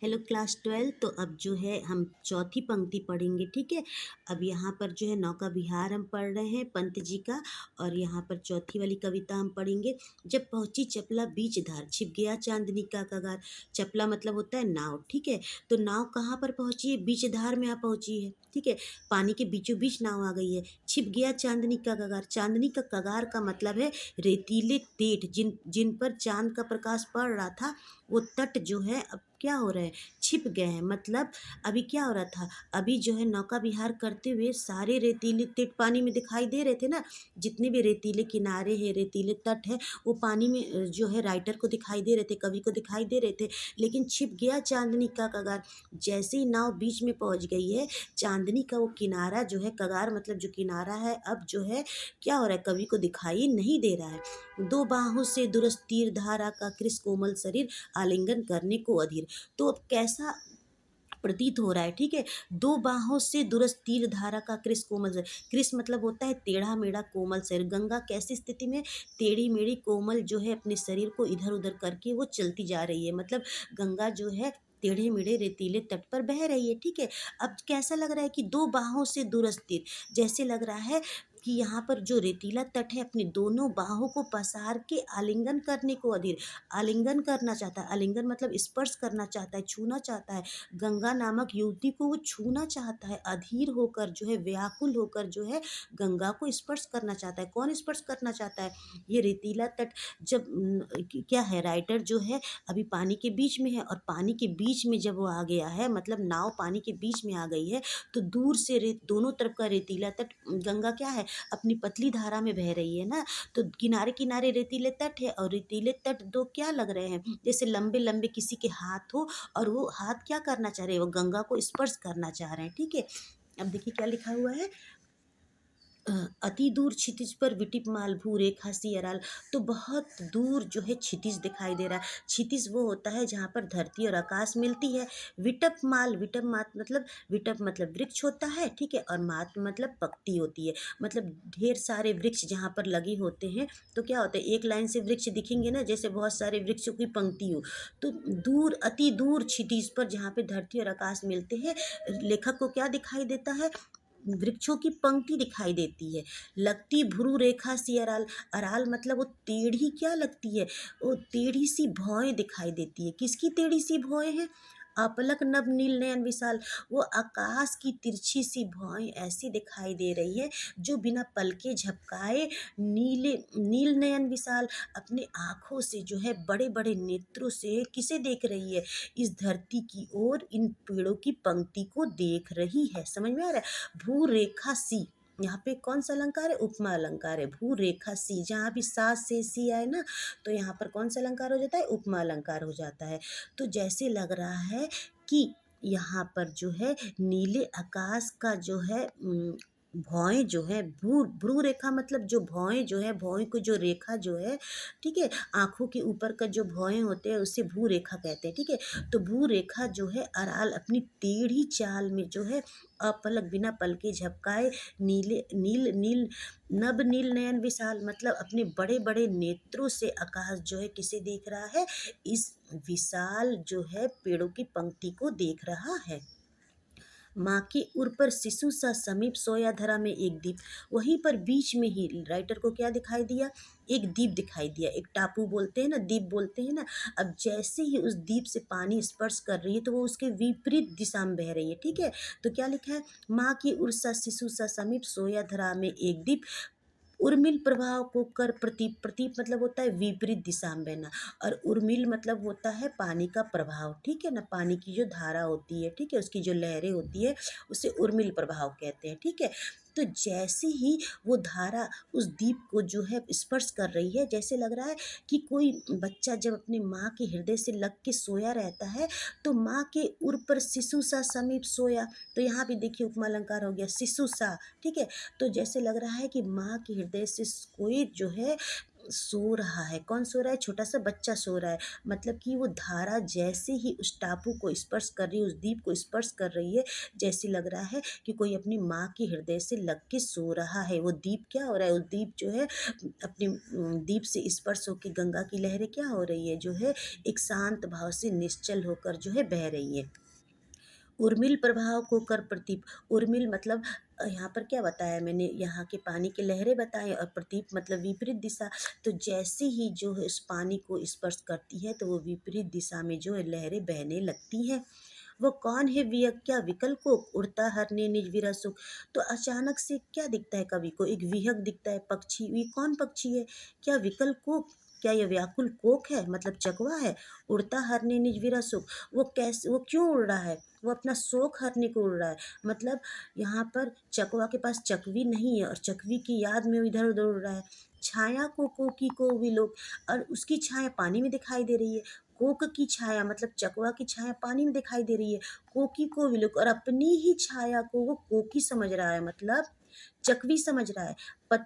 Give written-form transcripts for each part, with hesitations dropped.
Hello class 12। तो अब जो है हम चौथी पंक्ति पढ़ेंगे, ठीक है। अब यहाँ पर जो है नौका विहार हम पढ़ रहे हैं पंत जी का, और यहाँ पर चौथी वाली कविता हम पढ़ेंगे। जब पहुँची चपला बीच धार, छिप गया चांदनी का कगार। चपला मतलब होता है नाव, ठीक है। तो नाव कहाँ पर पहुँची है? बीच धार में आ पहुँची है, ठीक है। पानी के बीचों बीच नाव आ गई है। छिप गया चांदनी का कगार। चांदनी का कगार का मतलब है रेतीले तेट, जिन जिन पर चांद का प्रकाश पड़ रहा था, वो तट जो है अब क्या हो रहे हैं, छिप गए हैं। मतलब अभी क्या हो रहा था, अभी जो है नौका विहार करते हुए सारे रेतीले तट पानी में दिखाई दे रहे थे ना। जितने भी रेतीले किनारे हैं, रेतीले तट है, वो पानी में जो है राइटर को दिखाई दे रहे थे, कवि को दिखाई दे रहे थे। लेकिन छिप गया चांदनी का कगार। जैसे ही नाव बीच में पहुंच गई है, चांदनी का वो किनारा जो है, कगार मतलब जो किनारा है, अब जो है क्या हो रहा है, कवि को दिखाई नहीं दे रहा है। दो बाहों से दुरस तीर धारा का कृष कोमल शरीर आलिंगन करने को अधीर। तो अब कैसा प्रतीत हो रहा है, ठीक है। दो बाहों से दुरस तीर धारा का कृष कोमल शरीर। कृष मतलब होता है टेढ़ा मेढ़ा कोमल शरीर। गंगा कैसी स्थिति में, टेढ़ी मेढ़ी कोमल जो है अपने शरीर को इधर उधर करके वो चलती जा रही है। मतलब गंगा जो है टेढ़े मेढ़े रेतीले तट पर बह रही है, ठीक है। अब कैसा लग रहा है कि दो बाहों से दुरस तीर, जैसे लग रहा है कि यहाँ पर जो रेतीला तट है अपनी दोनों बाहों को पसार के आलिंगन करने को अधीर। आलिंगन करना चाहता है। आलिंगन मतलब स्पर्श करना चाहता है, छूना चाहता है। गंगा नामक युवती को वो छूना चाहता है, अधीर होकर जो है, व्याकुल होकर जो है गंगा को स्पर्श करना चाहता है। कौन स्पर्श करना चाहता है? ये रेतीला तट। जब क्या है, राइटर जो है अभी पानी के बीच में है, और पानी के बीच में जब वो आ गया है, मतलब नाव पानी के बीच में आ गई है, तो दूर से दोनों तरफ का रेतीला तट, गंगा क्या है अपनी पतली धारा में बह रही है ना, तो किनारे किनारे रेतीले तट है, और रेतीले तट दो क्या लग रहे हैं, जैसे लंबे लंबे किसी के हाथ हो, और वो हाथ क्या करना चाह रहे हैं, वो गंगा को स्पर्श करना चाह रहे हैं, ठीक है। अब देखिए क्या लिखा हुआ है। अति दूर क्षितिज पर विटिप माल भू रेखा सी अराल। तो बहुत दूर जो है क्षितिज दिखाई दे रहा है। क्षितिज वो होता है जहाँ पर धरती और आकाश मिलती है। विटप माल, विटप मात मतलब, विटप मतलब वृक्ष होता है, ठीक है, और मात मतलब पक्ति होती है। मतलब ढेर सारे वृक्ष जहाँ पर लगे होते हैं, तो क्या होता है, एक लाइन से वृक्ष दिखेंगे ना, जैसे बहुत सारे वृक्षों की पंक्ति हो। तो दूर, अति दूर क्षितिज पर जहाँ पे धरती और आकाश मिलते हैं, लेखक को क्या दिखाई देता है, वृक्षों की पंक्ति दिखाई देती है। लगती भ्रू रेखा सी अराल। अराल मतलब वो टेढ़ी क्या लगती है, वो टेढ़ी सी भौएं दिखाई देती है। किसकी टेढ़ी सी भौएं हैं? अपलक नभ नील नयन विशाल। वो आकाश की तिरछी सी भौएं ऐसी दिखाई दे रही है, जो बिना पलके झपकाए नीले नील नयन विशाल अपने आँखों से जो है, बड़े बड़े नेत्रों से किसे देख रही है, इस धरती की ओर, इन पेड़ों की पंक्ति को देख रही है। समझ में आ रहा है? भू रेखा सी, यहाँ पे कौन सा अलंकार है? उपमा अलंकार है। भू रेखा सी, जहाँ भी सा से सी आए ना, तो यहाँ पर कौन सा अलंकार हो जाता है? उपमा अलंकार हो जाता है। तो जैसे लग रहा है कि यहाँ पर जो है नीले आकाश का जो है भौएं जो है, भ्रू भ्रू रेखा मतलब जो भौएं जो है, भौएं को जो रेखा जो है, ठीक है, आँखों के ऊपर का जो भौएं होते हैं उसे भू रेखा कहते हैं, ठीक है। तो भू रेखा जो है अराल अपनी टेढ़ी चाल में जो है, अपलक बिना पलके झपकाए, नीले नील नील नभ नील नयन विशाल मतलब अपने बड़े बड़े नेत्रों से आकाश जो है किसे देख रहा है, इस विशाल जो है पेड़ों की पंक्ति को देख रहा है। माँ के उर पर शिशु सा समीप सोया धरा में एक दीप। वहीं पर बीच में ही राइटर को क्या दिखाई दिया, एक द्वीप दिखाई दिया। एक टापू बोलते हैं ना, द्वीप बोलते हैं ना। अब जैसे ही उस द्वीप से पानी स्पर्श कर रही है, तो वो उसके विपरीत दिशा में बह रही है, ठीक है। तो क्या लिखा है, माँ की उर सा शिशु सा समीप सोया धरा में एक दीप, उर्मिल प्रभाव को कर प्रतीप। प्रतीप मतलब होता है विपरीत दिशा में बहना, और उर्मिल मतलब होता है पानी का प्रभाव, ठीक है ना, पानी की जो धारा होती है, ठीक है, उसकी जो लहरें होती है, उसे उर्मिल प्रभाव कहते हैं, ठीक है। तो जैसे ही वो धारा उस दीप को जो है स्पर्श कर रही है, जैसे लग रहा है कि कोई बच्चा जब अपने माँ के हृदय से लग के सोया रहता है, तो माँ के उर पर शिशु सा समीप सोया। तो यहाँ भी देखिए उपमा अलंकार हो गया, शिशु सा, ठीक है। तो जैसे लग रहा है कि माँ के हृदय से कोई जो है सो रहा है। कौन सो रहा है? छोटा सा बच्चा सो रहा है। मतलब कि वो धारा जैसे ही उस टापू को स्पर्श कर रही है, उस द्वीप को स्पर्श कर रही है, जैसे लग रहा है कि कोई अपनी माँ के हृदय से लग के सो रहा है। वो द्वीप क्या हो रहा है? वो द्वीप जो है अपनी द्वीप से स्पर्श होके गंगा की लहरें क्या हो रही है? जो है एक शांत भाव से निश्चल होकर जो है बह रही है। उर्मिल प्रभाव को कर प्रतीप। उर्मिल मतलब यहाँ पर क्या बताया मैंने? यहाँ के पानी की लहरें बताए, और प्रतीप मतलब विपरीत दिशा। तो जैसे ही जो है उस पानी को स्पर्श करती है तो वो विपरीत दिशा में जो है लहरें बहने लगती हैं। वो कौन है वियक? क्या विकल को? उड़ता हरने निज विरह सुख। तो अचानक से क्या दिखता है कवि को? एक विहग दिखता है, पक्षी। ये कौन पक्षी है? क्या विकल कोक? क्या यह व्याकुल कोक है? मतलब चकवा है। उड़ता हरने निज विरह सुख। वो कैसे, वो क्यों उड़ रहा है? वो अपना शोक हरने को उड़ रहा है। मतलब यहाँ पर चकवा के पास चकवी नहीं है और चकवी की याद में वो इधर उधर उड़ रहा है। छाया को कोकी को विलोक, और उसकी छाया पानी में दिखाई दे रही है। कोक की छाया मतलब चकवा की छाया पानी में दिखाई दे रही है। कोकी को विलोक, और अपनी ही छाया को वो कोकी समझ रहा है, मतलब चकवी समझ रहा है। पत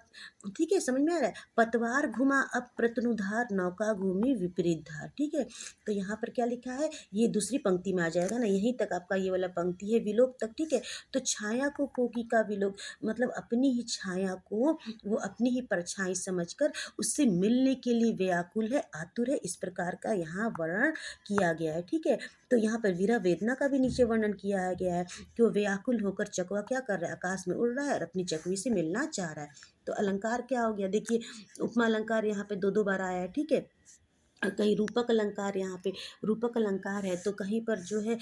ठीक है, समझ में आ रहा है? पतवार घुमा अब प्रतनुधार, नौका घूमी विपरीत धार। ठीक है, तो यहाँ पर क्या लिखा है? ये दूसरी पंक्ति में आ जाएगा ना, यहीं तक आपका ये वाला पंक्ति है विलोक तक। ठीक है, तो छाया को कोकी का विलोक, मतलब अपनी ही छाया को वो अपनी ही परछाई समझकर उससे मिलने के लिए व्याकुल है, आतुर है। इस प्रकार का यहाँ वर्णन किया गया है। ठीक है, तो यहाँ पर वीरा वेदना का भी नीचे वर्णन किया गया है कि वो व्याकुल होकर चकवा क्या कर रहा है? आकाश में उड़ रहा है और अपनी चकवी से मिलना चाह रहा है। तो अलंकार क्या हो गया? देखिए, उपमा अलंकार यहाँ पे दो दो बार आया है। ठीक है, कहीं रूपक अलंकार, यहाँ पे रूपक अलंकार है, तो कहीं पर जो है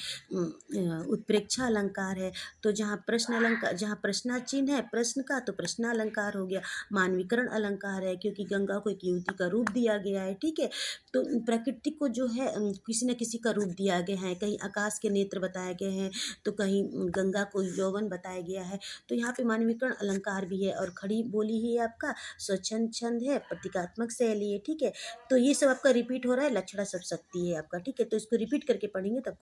उत्प्रेक्षा अलंकार है। तो जहाँ प्रश्न अलंकार, जहाँ प्रश्नाचिन्ह है प्रश्न का, तो प्रश्नालंकार हो गया। मानवीकरण अलंकार है, क्योंकि गंगा को एक युवती का रूप दिया गया है। ठीक है, तो प्रकृति को जो है किसी न किसी का रूप दिया गया है। कहीं आकाश के नेत्र बताए गए हैं, तो कहीं गंगा को यौवन बताया गया है। तो यहाँ पे मानवीकरण अलंकार भी है, और खड़ी बोली ही आपका स्वच्छंद छंद है, प्रतीकात्मक शैली है। ठीक है, तो ये सब आपका रिपीट हो रहा है। लक्षणा सब शक्ति है आपका। ठीक है, तो इसको रिपीट करके पढ़ेंगे तब